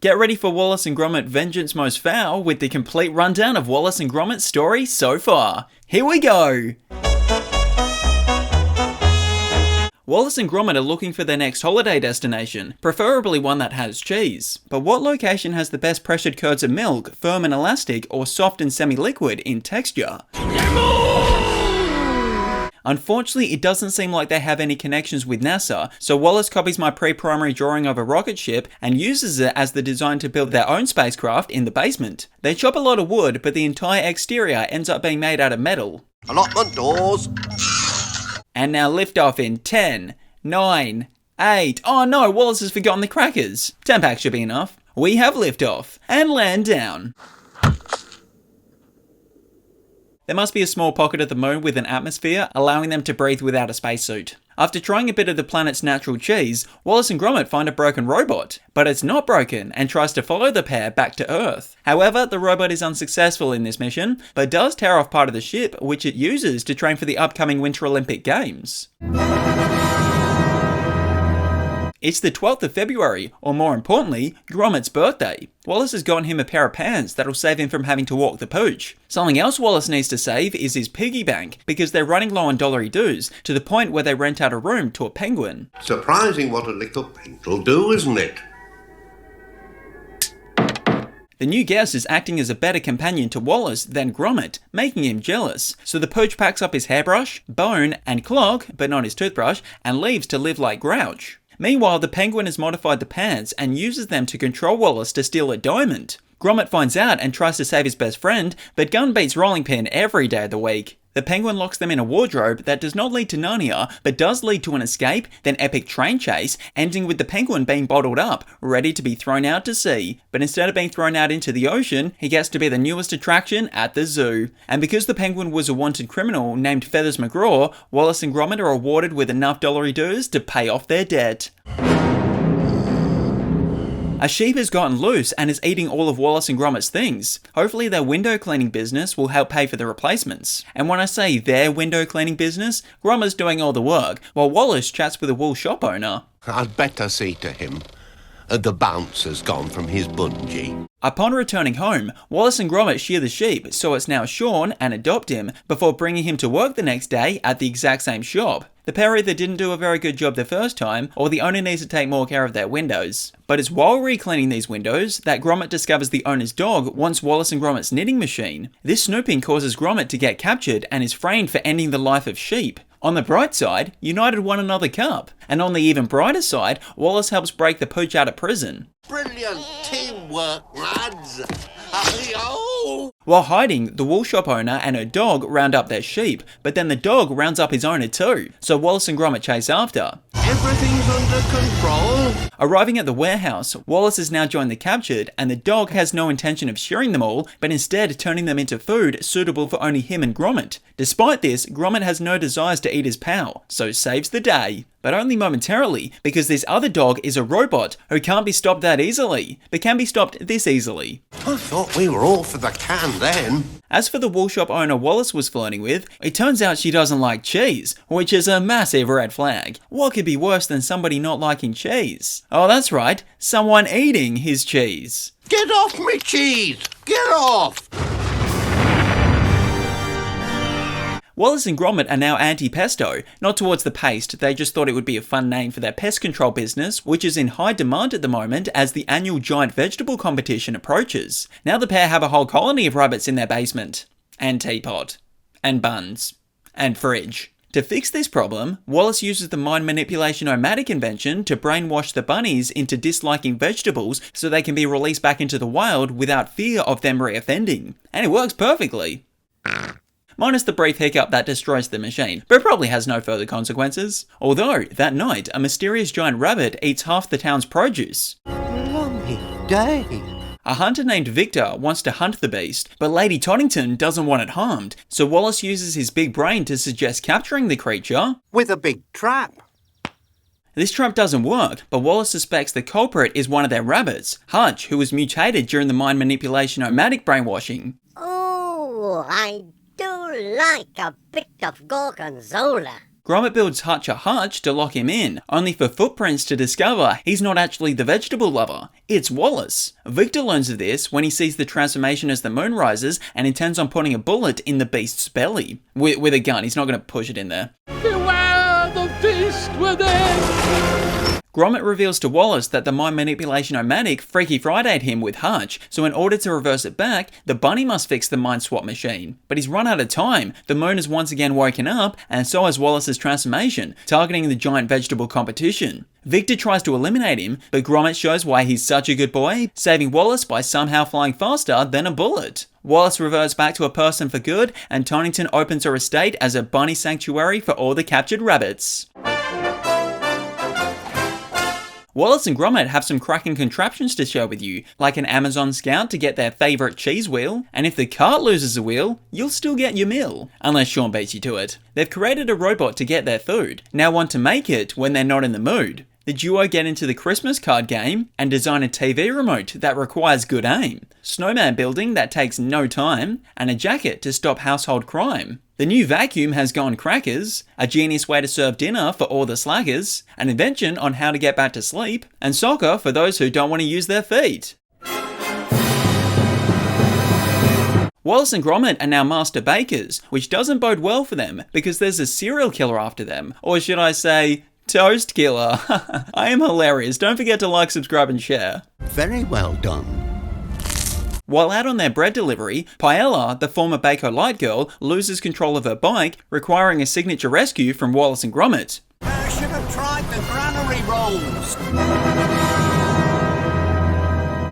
Get ready for Wallace and Gromit Vengeance Most Foul with the complete rundown of Wallace and Gromit's story so far. Here we go! Wallace and Gromit are looking for their next holiday destination, preferably one that has cheese. But what location has the best pressured curds of milk, firm and elastic, or soft and semi-liquid in texture? Unfortunately, it doesn't seem like they have any connections with NASA, so Wallace copies my pre-primary drawing of a rocket ship and uses it as the design to build their own spacecraft in the basement. They chop a lot of wood, but the entire exterior ends up being made out of metal. Allotment doors. And now lift off in 10, 9, 8. Oh no, Wallace has forgotten the crackers. 10 packs should be enough. We have liftoff and land down. There must be a small pocket of the moon with an atmosphere, allowing them to breathe without a spacesuit. After trying a bit of the planet's natural cheese, Wallace and Gromit find a broken robot. But it's not broken and tries to follow the pair back to Earth. However, the robot is unsuccessful in this mission, but does tear off part of the ship, which it uses to train for the upcoming Winter Olympic Games. It's the 12th of February, or more importantly, Gromit's birthday. Wallace has gotten him a pair of pants that'll save him from having to walk the pooch. Something else Wallace needs to save is his piggy bank, because they're running low on dollary dues, to the point where they rent out a room to a penguin. Surprising what a little paint will do, isn't it? The new guest is acting as a better companion to Wallace than Gromit, making him jealous. So the pooch packs up his hairbrush, bone, and clock, but not his toothbrush, and leaves to live like Grouch. Meanwhile, the penguin has modified the pants and uses them to control Wallace to steal a diamond. Gromit finds out and tries to save his best friend, but gun beats rolling pin every day of the week. The penguin locks them in a wardrobe that does not lead to Narnia, but does lead to an escape, then epic train chase, ending with the penguin being bottled up, ready to be thrown out to sea. But instead of being thrown out into the ocean, he gets to be the newest attraction at the zoo. And because the penguin was a wanted criminal named Feathers McGraw, Wallace and Gromit are awarded with enough dollary dues to pay off their debt. A sheep has gotten loose and is eating all of Wallace and Gromit's things. Hopefully their window cleaning business will help pay for the replacements. And when I say their window cleaning business, Gromit's doing all the work, while Wallace chats with a wool shop owner. I'd better see to him. The bounce has gone from his bungee. Upon returning home, Wallace and Gromit shear the sheep, so it's now shorn and adopt him, before bringing him to work the next day at the exact same shop. The pair either didn't do a very good job the first time, or the owner needs to take more care of their windows. But it's while re-cleaning these windows that Gromit discovers the owner's dog wants Wallace and Gromit's knitting machine. This snooping causes Gromit to get captured and is framed for ending the life of sheep. On the bright side, United won another cup. And on the even brighter side, Wallace helps break the pooch out of prison. Brilliant teamwork, lads. Oh. While hiding, the wool shop owner and her dog round up their sheep, but then the dog rounds up his owner too, so Wallace and Gromit chase after. Everything's under control. Arriving at the warehouse, Wallace has now joined the captured, and the dog has no intention of shearing them all, but instead turning them into food suitable for only him and Gromit. Despite this, Gromit has no desires to eat his pal, so saves the day. But only momentarily, because this other dog is a robot who can't be stopped that easily, but can be stopped this easily. I thought we were all for the can then. As for the wool shop owner Wallace was flirting with, it turns out she doesn't like cheese, which is a massive red flag. What could be worse than somebody not liking cheese? Oh, that's right, someone eating his cheese. Get off me cheese! Get off! Wallace and Gromit are now anti-pesto, not towards the paste, they just thought it would be a fun name for their pest control business, which is in high demand at the moment as the annual giant vegetable competition approaches. Now the pair have a whole colony of rabbits in their basement. And teapot. And buns. And fridge. To fix this problem, Wallace uses the mind manipulation nomadic invention to brainwash the bunnies into disliking vegetables so they can be released back into the wild without fear of them reoffending. And it works perfectly. Minus the brief hiccup that destroys the machine, but probably has no further consequences. Although, that night, a mysterious giant rabbit eats half the town's produce. Lummy day. A hunter named Victor wants to hunt the beast, but Lady Toddington doesn't want it harmed, so Wallace uses his big brain to suggest capturing the creature With a big trap. This trap doesn't work, but Wallace suspects the culprit is one of their rabbits, Hutch, who was mutated during the mind manipulation nomadic brainwashing. Oh, I do like a bit of gorgonzola. Gromit builds Hutch a hutch to lock him in, only for footprints to discover he's not actually the vegetable lover, it's Wallace. Victor learns of this when he sees the transformation as the moon rises and intends on putting a bullet in the beast's belly. With a gun, he's not going to push it in there. Beware the beast within! Gromit reveals to Wallace that the mind manipulation nomadic Freaky Friday'd him with Hutch, so in order to reverse it back, the bunny must fix the mind swap machine. But he's run out of time, the moon has once again woken up, and so has Wallace's transformation, targeting the giant vegetable competition. Victor tries to eliminate him, but Gromit shows why he's such a good boy, saving Wallace by somehow flying faster than a bullet. Wallace reverts back to a person for good, and Tonington opens her estate as a bunny sanctuary for all the captured rabbits. Wallace and Gromit have some cracking contraptions to share with you, like an Amazon Scout to get their favourite cheese wheel, and if the cart loses a wheel, you'll still get your meal, unless Sean beats you to it. They've created a robot to get their food, now want to make it when they're not in the mood. The duo get into the Christmas card game and design a TV remote that requires good aim, snowman building that takes no time, and a jacket to stop household crime. The new vacuum has gone crackers, a genius way to serve dinner for all the slackers, an invention on how to get back to sleep, and soccer for those who don't want to use their feet. Wallace and Gromit are now master bakers, which doesn't bode well for them because there's a serial killer after them, or should I say, toast killer. I am hilarious. Don't forget to like, subscribe and share. Very well done. While out on their bread delivery, Paella, the former Baco Light Girl, loses control of her bike, requiring a signature rescue from Wallace and Gromit. I should have tried the granary rolls.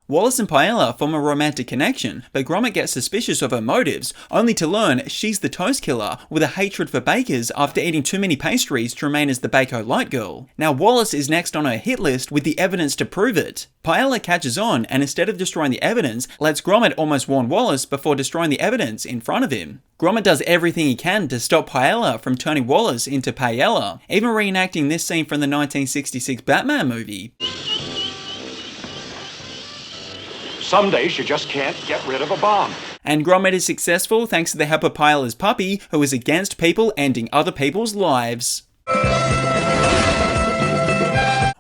Wallace and Paella form a romantic connection, but Gromit gets suspicious of her motives, only to learn she's the toast killer with a hatred for bakers after eating too many pastries to remain as the Baco Light Girl. Now Wallace is next on her hit list with the evidence to prove it. Paella catches on and instead of destroying the evidence, lets Gromit almost warn Wallace before destroying the evidence in front of him. Gromit does everything he can to stop Paella from turning Wallace into Paella, even reenacting this scene from the 1966 Batman movie. Some days you just can't get rid of a bomb. And Gromit is successful thanks to the help of Paella's puppy, who is against people ending other people's lives.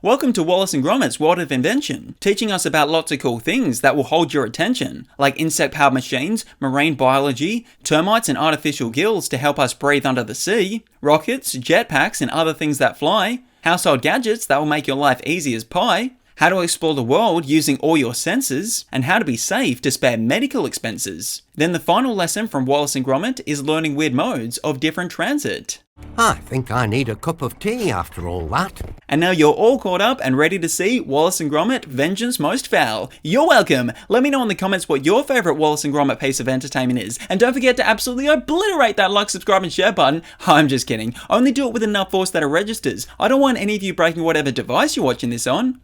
Welcome to Wallace and Gromit's World of Invention, teaching us about lots of cool things that will hold your attention, like insect-powered machines, marine biology, termites and artificial gills to help us breathe under the sea, rockets, jetpacks and other things that fly, household gadgets that will make your life easy as pie, how to explore the world using all your senses, and how to be safe to spare medical expenses. Then the final lesson from Wallace and Gromit is learning weird modes of different transit. I think I need a cup of tea after all that. And now you're all caught up and ready to see Wallace and Gromit Vengeance Most Foul. You're welcome! Let me know in the comments what your favourite Wallace and Gromit piece of entertainment is. And don't forget to absolutely obliterate that like, subscribe and share button. I'm just kidding. Only do it with enough force that it registers. I don't want any of you breaking whatever device you're watching this on.